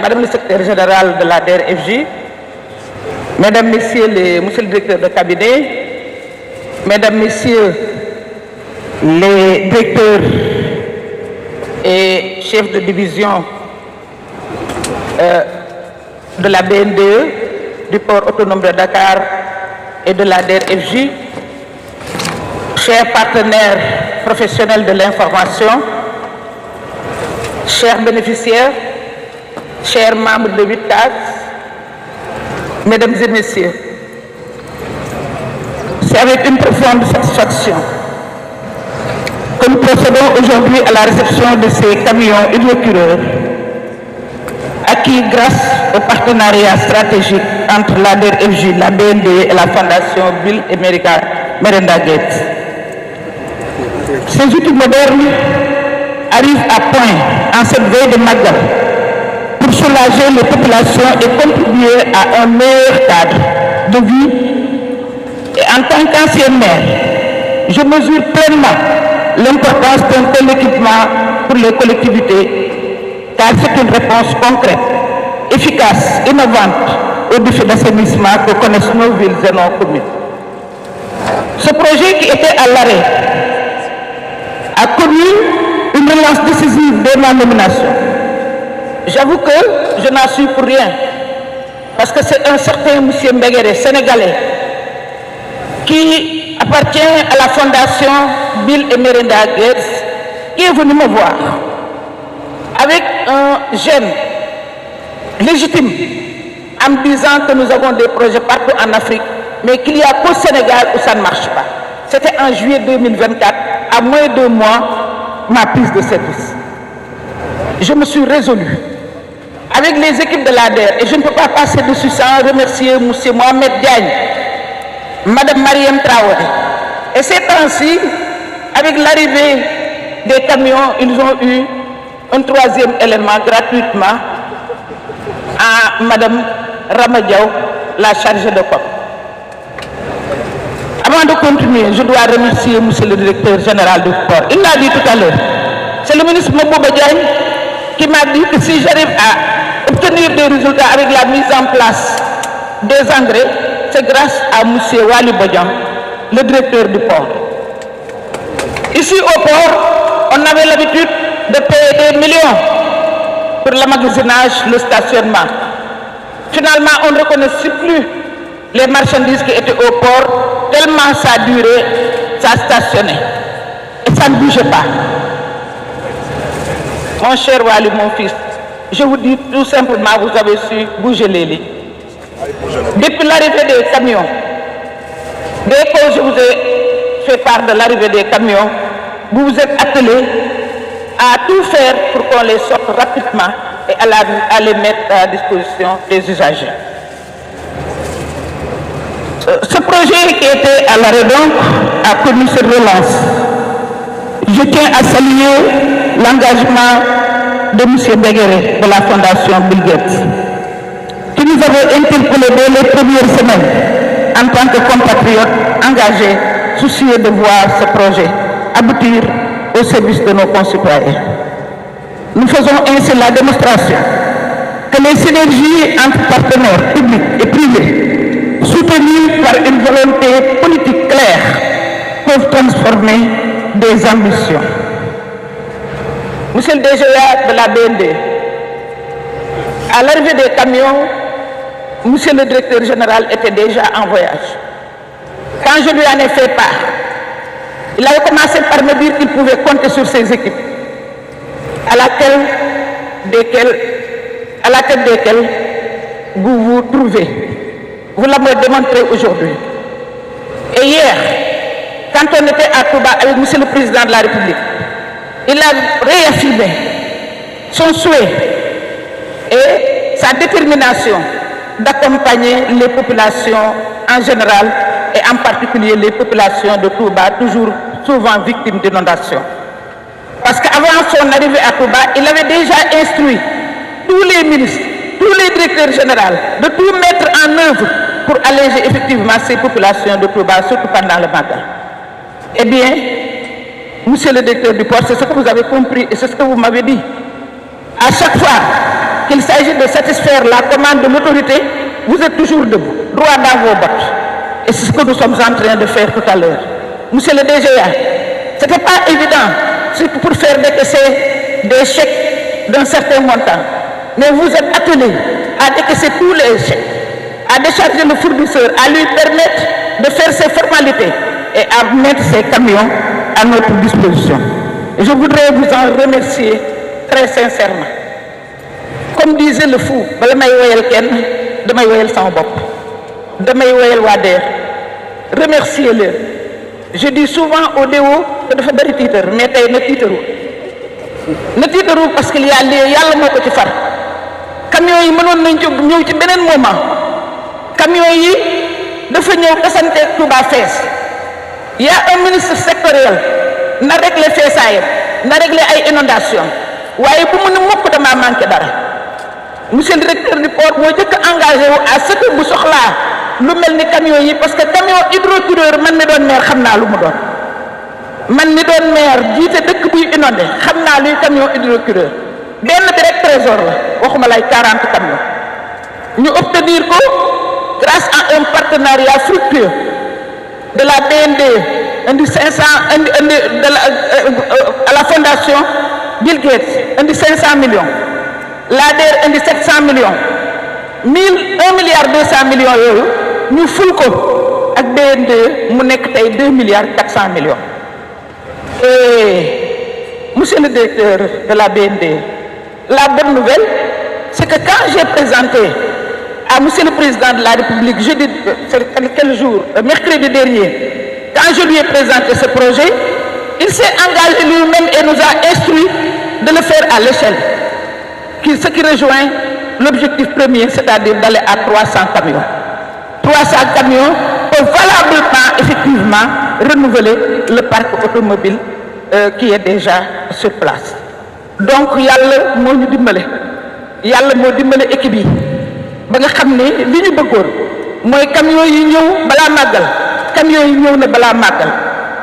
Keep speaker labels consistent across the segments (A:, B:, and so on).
A: Madame le secrétaire général de la DER/FJ, Mesdames, Messieurs Monsieur le directeur de cabinet, Mesdames, Messieurs les directeurs et chefs de division de la BNDE, du port autonome de Dakar et de la DER/FJ, chers partenaires professionnels de l'information, chers bénéficiaires, chers membres de VITCAS, Mesdames et Messieurs, c'est avec une profonde satisfaction que nous procédons aujourd'hui à la réception de ces camions hydrocureurs acquis grâce au partenariat stratégique entre la DER/FJ, la BNDE et la Fondation Bill et Melinda Gates. Ces outils modernes arrivent à point en cette veille de Magal pour soulager les populations et contribuer à un meilleur cadre de vie. Et en tant qu'ancien maire, je mesure pleinement l'importance d'un tel équipement pour les collectivités, car c'est une réponse concrète, efficace, innovante aux défis d'assainissement que connaissent nos villes et nos communes. Ce projet qui était à l'arrêt a connu une relance décisive dès ma nomination. J'avoue que je n'en suis pour rien, parce que c'est un certain M. Mbegere, sénégalais, qui appartient à la Fondation Bill et Melinda Gates, qui est venu me voir avec un gène légitime en me disant que nous avons des projets partout en Afrique, mais qu'il n'y a qu'au Sénégal où ça ne marche pas. C'était en juillet 2024, à moins de 2 mois, ma prise de service. Je me suis résolu avec les équipes de l'ADER, et je ne peux pas passer dessus sans remercier M. Mohamed Diagne, Madame Mariam Traoré. Et ces temps-ci, avec l'arrivée des camions, ils ont eu un 3e élément gratuitement à Madame Ramadiaou, la chargée de com. Avant de continuer, je dois remercier Monsieur le directeur général du port. Il l'a dit tout à l'heure. C'est le ministre Mabouba Diagne qui m'a dit que si j'arrive à obtenir des résultats avec la mise en place des engrais, c'est grâce à M. Wali Bodjan, le directeur du port. Ici au port, on avait l'habitude de payer des millions pour l'emmagasinage, le stationnement. Finalement, on ne reconnaissait plus les marchandises qui étaient au port, tellement ça durait, ça stationnait. Et ça ne bougeait pas. Mon cher Wali, mon fils, je vous dis tout simplement, vous avez su bouger les lits. Depuis l'arrivée des camions, dès que je vous ai fait part de l'arrivée des camions, vous vous êtes attelés à tout faire pour qu'on les sorte rapidement et à les mettre à la disposition des usagers. Ce projet qui était à l'arrêt donc a connu cette relance. Je tiens à saluer l'engagement de M. Begere de la Fondation Bill Gates, qui nous avait interpellés dès les premières semaines en tant que compatriotes engagés, soucieux de voir ce projet aboutir au service de nos concitoyens. Nous faisons ainsi la démonstration que les synergies entre partenaires publics et privés, soutenus par une volonté politique claire, peuvent transformer des ambitions. Monsieur le DGA de la BND, à l'arrivée des camions, Monsieur le directeur général était déjà en voyage. Quand je lui en ai fait part, il avait commencé par me dire qu'il pouvait compter sur ses équipes, à la tête desquelles vous vous trouvez. Vous l'avez démontré aujourd'hui. Et hier, quand on était à Touba avec Monsieur le Président de la République, il a réaffirmé son souhait et sa détermination d'accompagner les populations en général et en particulier les populations de Touba, toujours souvent victimes d'inondations. Parce qu'avant son arrivée à Touba, il avait déjà instruit tous les ministres, tous les directeurs généraux de tout mettre en œuvre pour alléger effectivement ces populations de Touba, surtout pendant le matin. Eh bien, Monsieur le directeur du port, c'est ce que vous avez compris et c'est ce que vous m'avez dit. À chaque fois qu'il s'agit de satisfaire la commande de l'autorité, vous êtes toujours debout, droit dans vos bottes. Et c'est ce que nous sommes en train de faire tout à l'heure. Monsieur le DGA, ce n'était pas évident, surtout pour faire décaisser des chèques d'un certain montant. Mais vous êtes attelés à décaisser tous les chèques, à décharger le fournisseur, à lui permettre de faire ses formalités et à mettre ses camions à notre disposition. Et je voudrais vous en remercier très sincèrement. Comme disait le fou, bala may woyal kenn damay woyal sama bopp damay woyal waa DER remercier leen. Je dis souvent au DO que dafa bari tiitar mais tey na tiitaru parce que yàlla moo ko ci far. Camions yi mënoon nañ jóg ñëw ci beneen moment camions yi dafa ñëw tasante Touba fees. Il y a un ministre sectoriel na régler feesaayam na régler ay inondation waaye bu mu ne mukk damaa manqué dara. Monsieur le directeur du port moo jëkk engagé wu à ce que bu soxlaa lu mel ni camions yi parce que camion hydrocureur man mi doon maire xam naa lu mu doon. Man mi doon maire jiite dëkk buy inondé xam naa luy camion hydrocureur benn bi rek trésor la waxuma lay 40 camions ñu obtenir ko grâce à un partenariat fructueux de la BND indi 500 indi à la fondation Bill Gates indi 500 millions l'ADER indi 700 millions 1 milliard 200 millions yooyu ñu ful ko ak BND mu nekk tey 2 milliards 400 millions. Et monsieur le directeur de la BND, la bonne nouvelle, c'est que quand j'ai présenté à monsieur le président de la République, jeudi, quel jour, mercredi dernier, quand je lui ai présenté ce projet, il s'est engagé lui-même et nous a instruit de le faire à l'échelle, ce qui rejoint l'objectif premier, c'est-à-dire d'aller à 300 camions. 300 camions peuvent valablement, effectivement, renouveler le parc automobile qui est déjà sur place. Donc yàlla moo ñu dimbale yàlla moo dimbale équipe yi ba nga xam ne li ñu bëggoon mooy camions yi ñëw balaa màggal camions yi ñëw na balaa màggal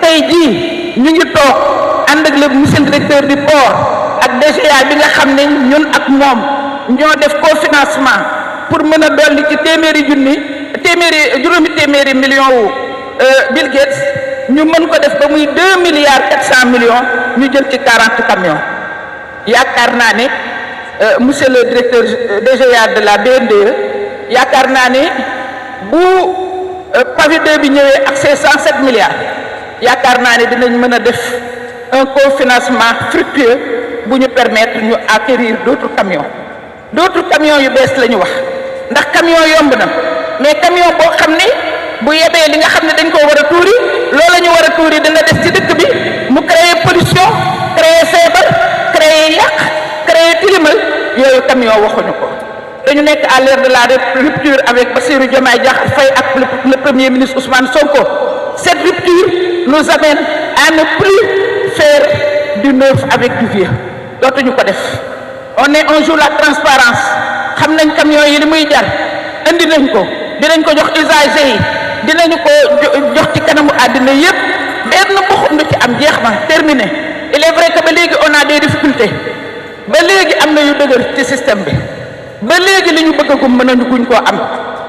A: tey jii ñu ngi toog ànd ak le monsieur le directeur du port ak DGA bi nga xam ne ñun ak moom ñoo def cofinancement pour mën a dolli ci juróomi téeméeri millions wu Bill Gates ñu mën ko def ba muy 2 milliards 400 millions ñu jël ci 40 camions yaakaar naa ne monsieur le directeur DGA de la BNDE yaakaar naa ne bu pavé 2 bi ñëwee ak ces 107 milliards yaakaar naa ne dinañ mën a def un cofinancement fructueux bu ñu permettre ñu acquérir d'autres camions yu bees la ñu wax ndax camion yomb na mais camion boo xam ne bu yebee li nga xam ne dañ ko war a tuuri loolu ñu war a tuuri dina des ci dëkk bi mu créer pollution créer feebar créer yàq créer tilimal yooyu camion waxuñu ko dañu nekk à l'ère de la rupture avec Bassirou Diomaye Diakhar Faye ak le premier ministre Ousmane Sonko. Cette rupture nous amène à ne plus faire du neuf avec du vieux dootuñu ko def on joue la transparence xam nañ camion yi li muy jar indi nañ ko dinañ ko jox usagers yi dinañu ko jox ci kanamu àddina yépp benn boxum du ci am jeex na terminé. Il est vrai que ba léegi on a des difficultés ba léegi am na yu dëgër ci système bi ba léegi li ñu bëggagum mënañu guñ koo am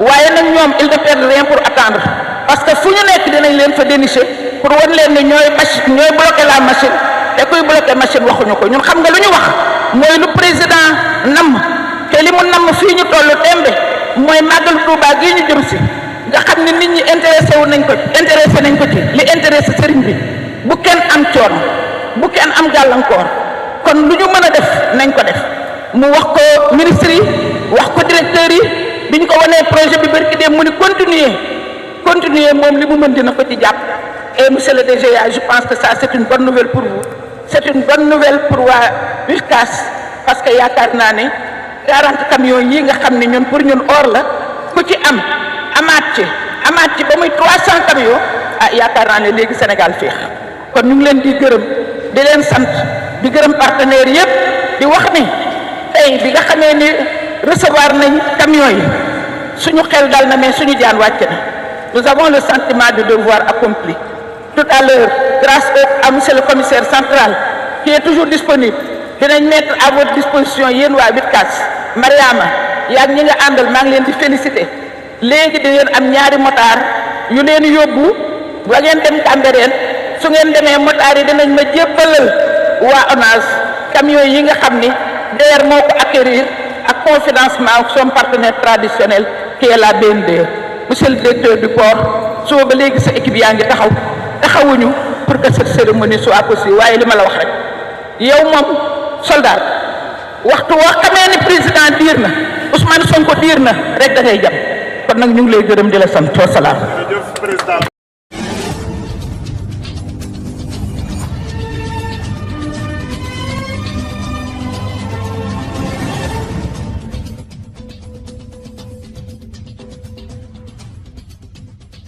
A: waaye nag ñoom ils ne perdent rien pour attendre parce que fu ñu nekk dinañ leen fa dénicher pour wan leen ne ñooy bloquer la machine te kuy bloquer machine waxuñu ko ñun xam nga lu ñu wax mooy lu président namm te li mu namm fii ñu tollu tembe mooy màggal Tuuba gii ñu jëm si nga xam ne nit ñi intéressé nañ ko ci li intéressé sëriñ bi bu kenn am coono bu kenn am gàllankoor kon lu ñu mën a def nañ ko def mu wax ko ministre yi wax ko directeur yi bi ñu ko wanee projet bi barki dem mu ni continuer moom li mu mën dina ko ci jàpp. Et monsieur le DGA, je pense que ça c'est une bonne nouvelle pour vous c'est une bonne nouvelle pour waa URCAS parce que yaakaar naa ne 40 camions yi nga xam ne ñun pour ñun or la ku ci amaat ci ba muy 300 camions yaakaar naa ne léegi Sénégal féex kon ñu ngi leen di gërëm di leen sant di gërëm partenaires yépp di wax ni tey bi nga xamee ni recevoir nañ camions yi suñu xel dal na mais suñu jaan wàcc na nous avons le sentiment de devoir accompli. Tout à l'heure, grâce à monsieur le commissaire central qui est toujours disponible dinañ mettre à votre disposition yéen waa URCAS Mariama yaag ñi nga àndal maa ngi leen di félicité léegi di ngeen am ñaari motard yu leen yóbbu ba ngeen dem Cambérène su ngeen demee motard yi dinañ ma jébbalal waa ONAS camion yi nga xam ni DER moo ko acquérir ak confinancement ak son partenaire traditionnel qui est la BND. monsieur le directeur du port suba ba léegi sa équipe yaa ngi taxawuñu pour que cette cérémonie soit possible waaye li ma la wax rek yow moom soldat waxtu woo xamee ni président diir na Ousmane Sonko diir na rek da ngay jam kon nag ñu ngi lay gërëm di la sant wa salaam.